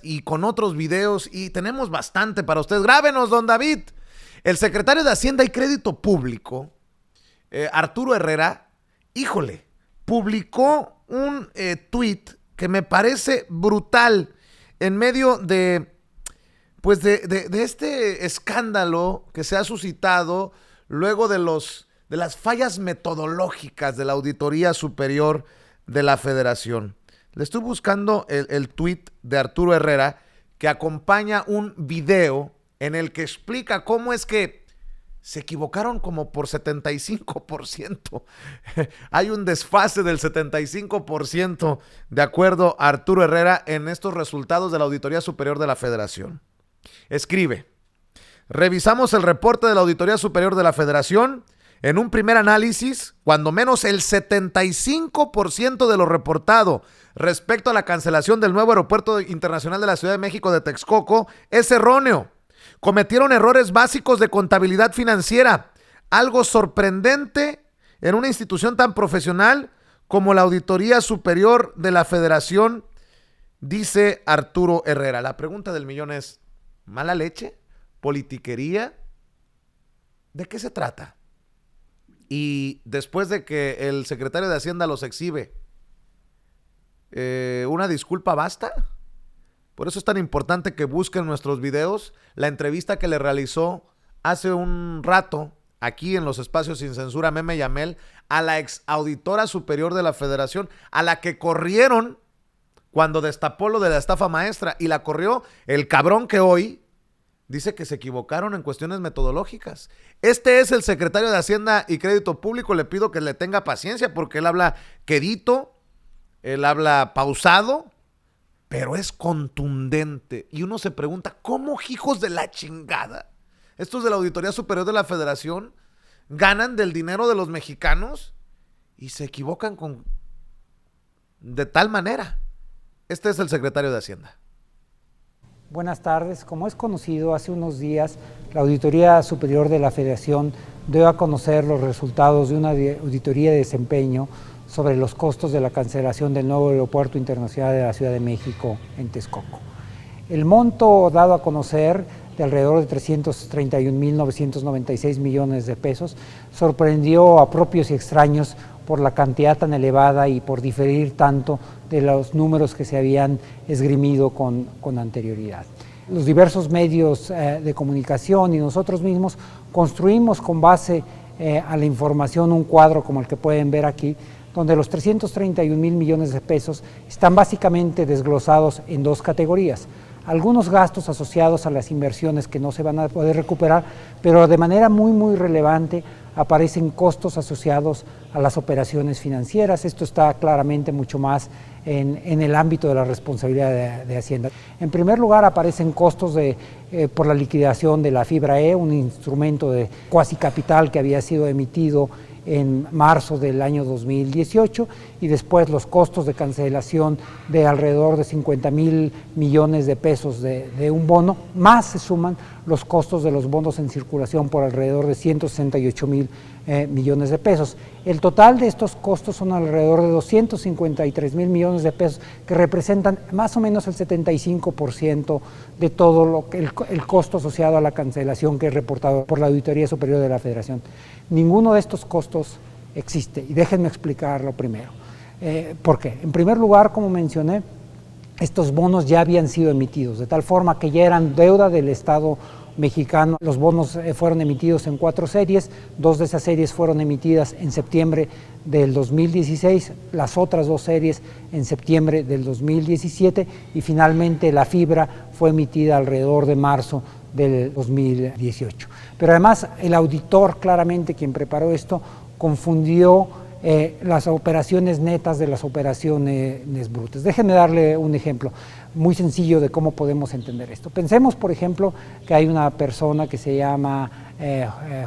y con otros videos, y tenemos bastante para ustedes. Grábenos, don David. El secretario de Hacienda y Crédito Público, Arturo Herrera, híjole, publicó un tweet que me parece brutal en medio de, pues de este escándalo que se ha suscitado luego de las fallas metodológicas de la Auditoría Superior de la Federación. Le estoy buscando el tweet de Arturo Herrera que acompaña un video en el que explica cómo es que se equivocaron como por 75%. Hay un desfase del 75% de acuerdo a Arturo Herrera en estos resultados de la Auditoría Superior de la Federación. Escribe: revisamos el reporte de la Auditoría Superior de la Federación. En un primer análisis, cuando menos el 75% de lo reportado respecto a la cancelación del nuevo aeropuerto internacional de la Ciudad de México de Texcoco es erróneo. Cometieron errores básicos de contabilidad financiera, algo sorprendente en una institución tan profesional como la Auditoría Superior de la Federación, dice Arturo Herrera. La pregunta del millón es: ¿mala leche? ¿Politiquería? ¿De qué se trata? Y después de que el secretario de Hacienda los exhibe, ¿una disculpa basta? Por eso es tan importante que busquen nuestros videos, la entrevista que le realizó hace un rato, aquí en los espacios Sin Censura, Meme Yamel, a la ex auditora superior de la Federación, a la que corrieron cuando destapó lo de la estafa maestra, y la corrió el cabrón que hoy dice que se equivocaron en cuestiones metodológicas. Este es el secretario de Hacienda y Crédito Público. Le pido que le tenga paciencia porque él habla quedito, él habla pausado, pero es contundente. Y uno se pregunta, ¿cómo hijos de la chingada estos de la Auditoría Superior de la Federación ganan del dinero de los mexicanos y se equivocan de tal manera? Este es el secretario de Hacienda. Buenas tardes. Como es conocido, hace unos días la Auditoría Superior de la Federación dio a conocer los resultados de una auditoría de desempeño sobre los costos de la cancelación del nuevo aeropuerto internacional de la Ciudad de México en Texcoco. El monto dado a conocer, de alrededor de 331.996 millones de pesos, sorprendió a propios y extraños por la cantidad tan elevada y por diferir tanto de los números que se habían esgrimido con anterioridad. Los diversos medios de comunicación y nosotros mismos construimos con base a la información un cuadro como el que pueden ver aquí, donde los 331.000 millones de pesos están básicamente desglosados en dos categorías. Algunos gastos asociados a las inversiones que no se van a poder recuperar, pero de manera muy relevante aparecen costos asociados a las operaciones financieras. Esto está claramente mucho más en el ámbito de la responsabilidad de Hacienda. En primer lugar, aparecen costos por la liquidación de la Fibra E, un instrumento de cuasi capital que había sido emitido en marzo del año 2018, y después los costos de cancelación de alrededor de 50.000 millones de pesos de un bono, más se suman los costos de los bonos en circulación por alrededor de 168.000 millones de pesos. El total de estos costos son alrededor de 253.000 millones de pesos, que representan más o menos el 75% de todo el costo asociado a la cancelación que es reportado por la Auditoría Superior de la Federación. Ninguno de estos costos existe, y déjenme explicarlo primero. ¿Por qué? En primer lugar, como mencioné, estos bonos ya habían sido emitidos, de tal forma que ya eran deuda del Estado mexicano. Los bonos fueron emitidos en 4 series, 2 de esas series fueron emitidas en septiembre del 2016, las otras 2 series en septiembre del 2017, y finalmente la Fibra fue emitida alrededor de marzo del 2018. Pero además el auditor, claramente quien preparó esto, confundió las operaciones netas de las operaciones brutas. Déjenme darle un ejemplo muy sencillo de cómo podemos entender esto. Pensemos, por ejemplo, que hay una persona que se llama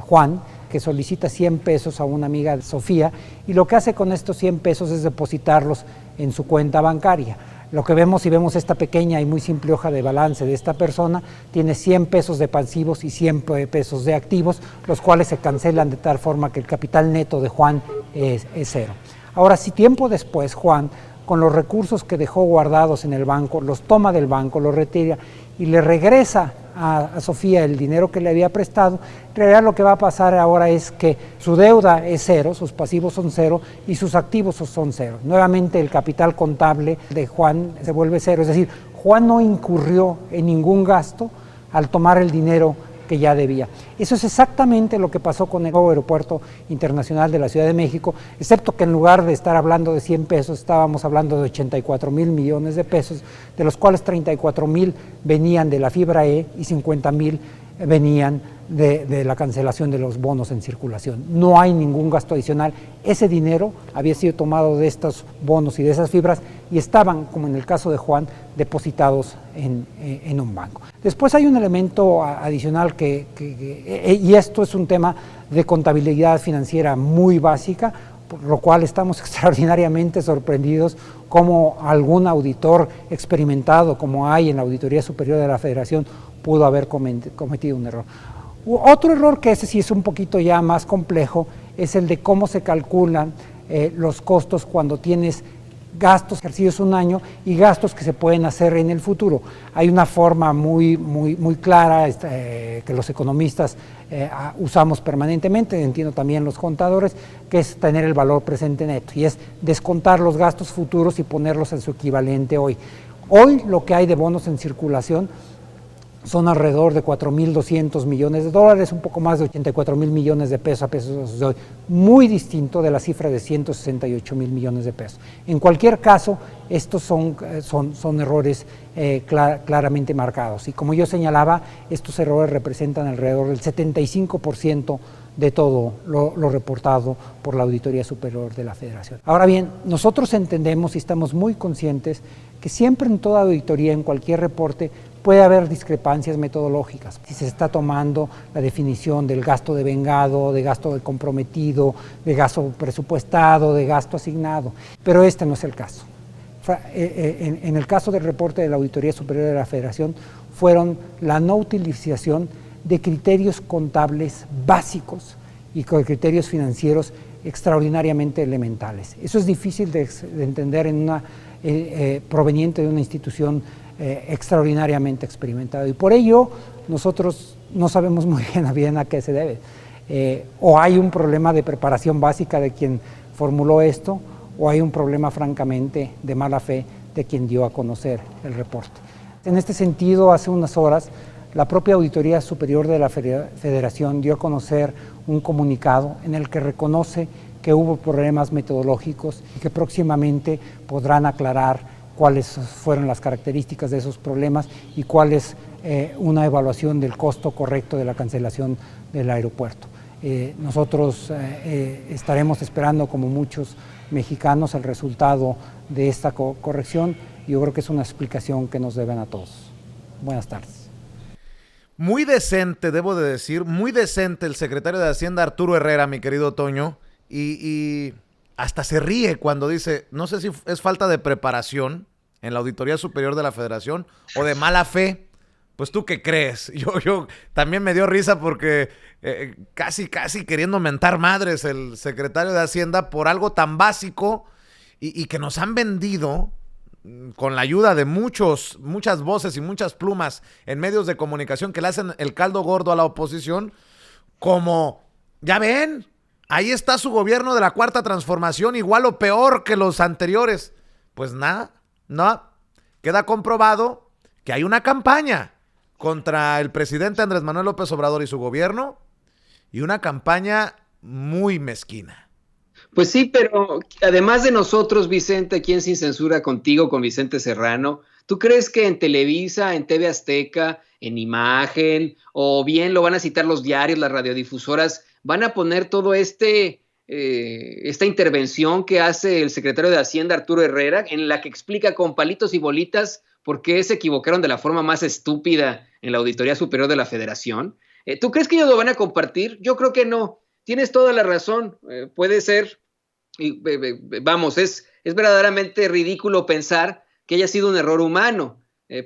Juan, que solicita 100 pesos a una amiga de Sofía, y lo que hace con estos 100 pesos es depositarlos en su cuenta bancaria. Lo que vemos, si vemos esta pequeña y muy simple hoja de balance de esta persona, tiene 100 pesos de pasivos y 100 pesos de activos, los cuales se cancelan de tal forma que el capital neto de Juan es cero. Ahora, si tiempo después Juan con los recursos que dejó guardados en el banco, los toma del banco, los retira y le regresa a Sofía el dinero que le había prestado. En realidad lo que va a pasar ahora es que su deuda es cero, sus pasivos son cero y sus activos son cero. Nuevamente el capital contable de Juan se vuelve cero, es decir, Juan no incurrió en ningún gasto al tomar el dinero que ya debía. Eso es exactamente lo que pasó con el nuevo aeropuerto internacional de la Ciudad de México, excepto que en lugar de estar hablando de 100 pesos, estábamos hablando de 84,000 millones de pesos, de los cuales 34,000 venían de la fibra E y 50,000 venían de la cancelación de los bonos en circulación. No hay ningún gasto adicional. Ese dinero había sido tomado de estos bonos y de esas fibras y estaban, como en el caso de Juan, depositados en un banco. Después hay un elemento adicional y esto es un tema de contabilidad financiera muy básica, por lo cual estamos extraordinariamente sorprendidos cómo algún auditor experimentado, como hay en la Auditoría Superior de la Federación, pudo haber cometido un error. Otro error, que ese sí es un poquito ya más complejo, es el de cómo se calculan los costos cuando tienes gastos ejercidos un año y gastos que se pueden hacer en el futuro. Hay una forma muy clara que los economistas usamos permanentemente, entiendo también los contadores, que es tener el valor presente neto, y es descontar los gastos futuros y ponerlos en su equivalente hoy. Hoy lo que hay de bonos en circulación son alrededor de 4,200 millones de dólares, un poco más de 84,000 millones de pesos a pesos de hoy, muy distinto de la cifra de 168,000 millones de pesos. En cualquier caso, estos son errores claramente marcados, y como yo señalaba, estos errores representan alrededor del 75% de todo lo reportado por la Auditoría Superior de la Federación. Ahora bien, nosotros entendemos y estamos muy conscientes que siempre en toda auditoría, en cualquier reporte, puede haber discrepancias metodológicas. Si se está tomando la definición del gasto devengado, de gasto comprometido, de gasto presupuestado, de gasto asignado, pero este no es el caso. En el caso del reporte de la Auditoría Superior de la Federación, fueron la no utilización de criterios contables básicos y con criterios financieros extraordinariamente elementales. Eso es difícil de entender proveniente de una institución extraordinariamente experimentada, y por ello nosotros no sabemos muy bien a qué se debe. O hay un problema de preparación básica de quien formuló esto, o hay un problema francamente de mala fe de quien dio a conocer el reporte. En este sentido, hace unas horas, la propia Auditoría Superior de la Federación dio a conocer un comunicado en el que reconoce que hubo problemas metodológicos y que próximamente podrán aclarar cuáles fueron las características de esos problemas y cuál es una evaluación del costo correcto de la cancelación del aeropuerto. Nosotros estaremos esperando, como muchos mexicanos, el resultado de esta corrección, y yo creo que es una explicación que nos deben a todos. Buenas tardes. Muy decente, debo de decir, muy decente el secretario de Hacienda, Arturo Herrera, mi querido Toño, y hasta se ríe cuando dice, no sé si es falta de preparación en la Auditoría Superior de la Federación o de mala fe. Pues tú qué crees. Yo también me dio risa porque casi queriendo mentar madres el secretario de Hacienda por algo tan básico y que nos han vendido con la ayuda de muchas voces y muchas plumas en medios de comunicación que le hacen el caldo gordo a la oposición, como, ya ven, ahí está su gobierno de la Cuarta Transformación, igual o peor que los anteriores. Pues nada, no, queda comprobado que hay una campaña contra el presidente Andrés Manuel López Obrador y su gobierno, y una campaña muy mezquina. Pues sí, pero además de nosotros, Vicente, aquí en Sin Censura contigo, con Vicente Serrano, ¿tú crees que en Televisa, en TV Azteca, en Imagen, o bien lo van a citar los diarios, las radiodifusoras, van a poner todo esta intervención que hace el secretario de Hacienda, Arturo Herrera, en la que explica con palitos y bolitas por qué se equivocaron de la forma más estúpida en la Auditoría Superior de la Federación? ¿Tú crees que ellos lo van a compartir? Yo creo que no. Tienes toda la razón. Puede ser, vamos, es verdaderamente ridículo pensar que haya sido un error humano,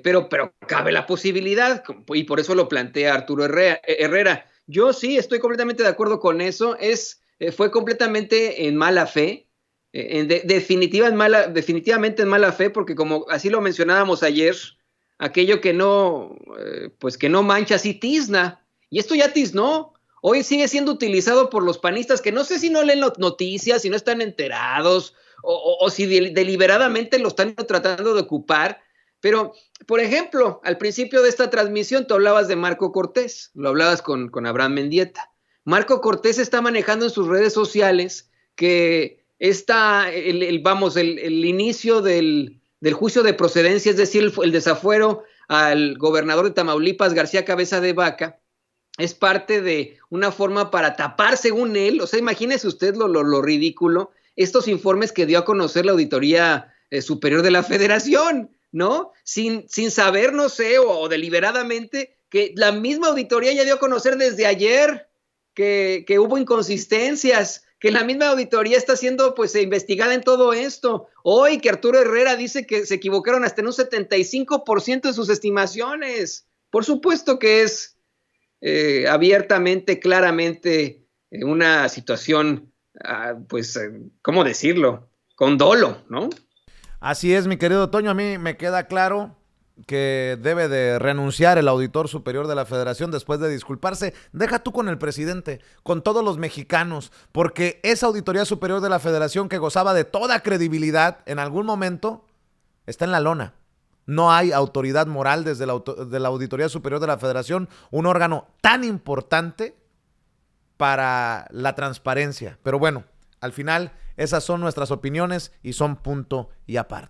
pero cabe la posibilidad, y por eso lo plantea Arturo Herrera. Yo sí estoy completamente de acuerdo con eso. Fue completamente en mala fe. definitivamente en mala fe, porque como así lo mencionábamos ayer, aquello que no, pues que no mancha, sí tizna. Y esto ya tiznó. Hoy sigue siendo utilizado por los panistas que no sé si no leen noticias, si no están enterados, o si deliberadamente lo están tratando de ocupar. Pero, por ejemplo, al principio de esta transmisión tú hablabas de Marco Cortés, lo hablabas con Abraham Mendieta. Marco Cortés está manejando en sus redes sociales que el inicio del juicio de procedencia, es decir, el desafuero al gobernador de Tamaulipas, García Cabeza de Vaca, es parte de una forma para tapar, según él, o sea, imagínese usted lo ridículo, estos informes que dio a conocer la Auditoría Superior de la Federación, ¿no? Sin saber, no sé, o deliberadamente, que la misma auditoría ya dio a conocer desde ayer que hubo inconsistencias, que la misma auditoría está siendo pues investigada en todo esto. Hoy que Arturo Herrera dice que se equivocaron hasta en un 75% de sus estimaciones. Por supuesto que es abiertamente, claramente una situación, pues, ¿cómo decirlo? Con dolo, ¿no? Así es, mi querido Toño, a mí me queda claro que debe de renunciar el auditor superior de la Federación después de disculparse. Deja tú con el presidente, con todos los mexicanos, porque esa auditoría superior de la Federación que gozaba de toda credibilidad en algún momento está en la lona. No hay autoridad moral desde la Auditoría Superior de la Federación, un órgano tan importante para la transparencia. Pero bueno, al final esas son nuestras opiniones y son punto y aparte.